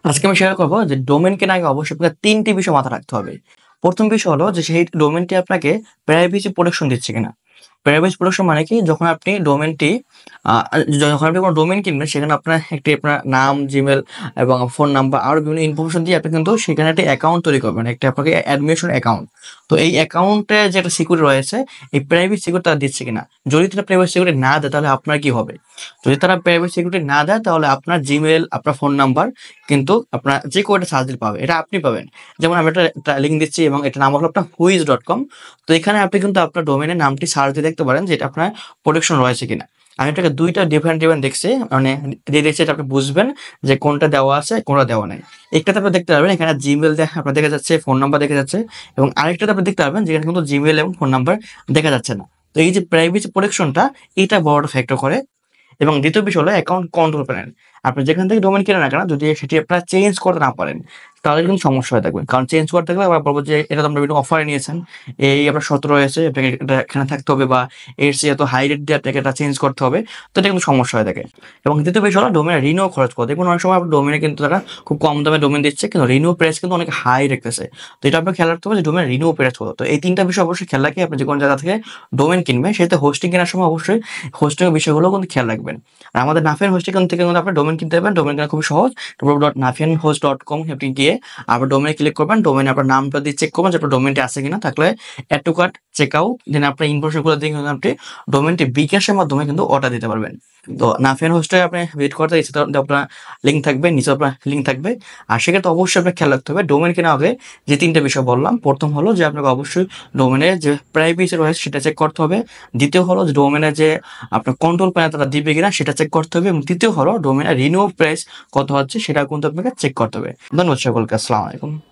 আজকে আমি শেয়ার করবো যে ডোমেন কেনার আগে অবশ্যই আপনাকে ৩টি বিষয় মাথায় রাখতে হবে। ১ম বিষয় হলো যে সেই ডোমেনটি আপনাকে প্রাইভেসি প্রোটেকশন দিচ্ছে কিনা। প্রাইভেসি প্রোটেকশন মানে কি? যখন আপনি ডোমেনটি আ যখন আপনি কোনো ডোমেন কিনবেন সেখানে আপনার নাম, জিমেইল এবং ফোন নাম্বার আরো বিভিন্ন ইনফরমেশন দিয়ে আপনি কিন্তু সেখানে একটা অ্যাকাউন্ট তৈরি করবেন। একটা আপনাকে অ্যাডমিশন অ্যাকাউন্ট। তো এই অ্যাকাউন্টে যে একটা সিকিউরিটি রয়েছে, এই প্রাইভেসি সিকিউরিটি তারা দিচ্ছে কিনা। যদি তারা প্রাইভেসি সিকিউরিটি না দেয় তাহলে আপনার কি হবে? যদি তারা প্রাইভেসি সিকিউরিটি না দেয় তাহলে আপনার জিমেইল, আপনার ফোন নাম্বার কিন্তু আপনার যে কেউ একটা সার্চ দিলে পাবে। এটা আপনি পাবেন। যেমন আমি একটা লিঙ্ক দিচ্ছি এবং এটার নাম হলো আপনার whois.com। তো এখানে আপনি কিন্তু আপনার ডোমেইনের নামটি সার্চ দিয়ে দেখতে পারেন যে এটা আপনার প্রোটেকশন রয়েছে কিনা। আমি আপনাকে ২ টা ডিফারেন্ট দেখছি, মানে দিয়ে দিয়েছি, এটা আপনি বুঝবেন যে কোনটা দেওয়া আছে, কোনটা দেওয়া নাই। একটাতে আপনি দেখতে পারবেন এখানে জিমেইল আপনার দেখা যাচ্ছে, ফোন নাম্বার দেখা যাচ্ছে এবং আরেকটাতে আপনি দেখতে পারবেন যেখানে কিন্তু জিমেইল এবং ফোন নাম্বার দেখা যাচ্ছে না। তো এই যে প্রাইভেসি প্রোটেকশনটা, এটা বড় ফ্যাক্টর করে। এবং দ্বিতীয় বিষয় হলো অ্যাকাউন্ট কন্ট্রোল প্যানেল। আপনি যেখান থেকে ডোমেইন কেনেন না কেন, যদি সেটি আপনারা চেঞ্জ করতে না পারেন, তাহলে কিন্তু সমস্যা হয়ে থাকবে। কারণ চেঞ্জ করতে গেলে আবার বলব যে এটা তো আপনারা বিভিন্ন অফারে নিয়েছেন। এই আপনার ১৭ হয়েছে, আপনাকে এটা এখানে থাকতে হবে বা এর চেয়ে এত হাই রেট দিয়ে আপনাকে এটা চেঞ্জ করতে হবে। তো এটা কিন্তু সমস্যা হয়ে থাকে। এবং দ্বিতীয় বিষয় হলো ডোমেইনের রিনিউ খরচ কত। দেখুন অনেক সময় আপনার ডোমেইনে কিন্তু তারা খুব কম দামে ডোমেইন দিচ্ছে কিন্তু রিনিউ প্রাইস কিন্তু অনেক হাই রাখতেছে। তো এটা আপনার খেয়াল রাখতে হবে যে ডোমেইনের রিনিউ প্রাইস কত। তো এই ৩ টা বিষয় অবশ্যই খেয়াল রাখে আপনি যেকোনো জায়গা থেকে ডোমেইন কিনবেন, সেটাতে হোস্টিং কেনার সময় অবশ্যই হোস্টিং এর বিষয়গুলোও কিন্তু খেয়াল রাখবেন। আর আমাদের নাফিয়ান হোস্টিং থেকে কিন্তু আপনি ডোমেইন কিনতে পারবেন। ডোমেইন কেনা খুবই সহজ। www.nafianhost.com আপনি গিয়ে আবার ডোমেইনে ক্লিক করবেন। ডোমেইনে আপনার নামটা দিয়ে চেক করবেন যে আপনার ডোমেইনটি আছে কিনা। থাকলে add to cart, check out, then আপনার ইনফরমেশনগুলো দিয়ে কিন্তু আপনি ডোমেইনটি বিকাশের মাধ্যমে কিন্তু অর্ডার দিতে পারবেন। তো নাফিয়ান হোস্টে আপনি ভিজিট করতে ইচ্ছে তো আপনার লিঙ্ক থাকবে, নিচে আপনার লিঙ্ক থাকবে। আর সেক্ষেত্রে অবশ্যই আপনার খেয়াল রাখতে হবে ডোমেইন কেনার আগে যে ৩ টা বিষয় বললাম। ১ম হলো যে আপনাকে অবশ্যই ডোমেইনের যে প্রাইভেসি রয়েছে সেটা চেক করতে হবে। দ্বিতীয় হলো যে ডোমেইনের যে আপনার কন্ট্রোল প্যানেল তারা দিবে কিনা সেটা চেক করতে হবে এবং তৃতীয় হলো ডোমেইনের রিনিউ প্রাইস কত হচ্ছে সেটা কিন্তু আপনাকে চেক করতে হবে। ধন্যবাদ সকলকে। আসসালামু আলাইকুম।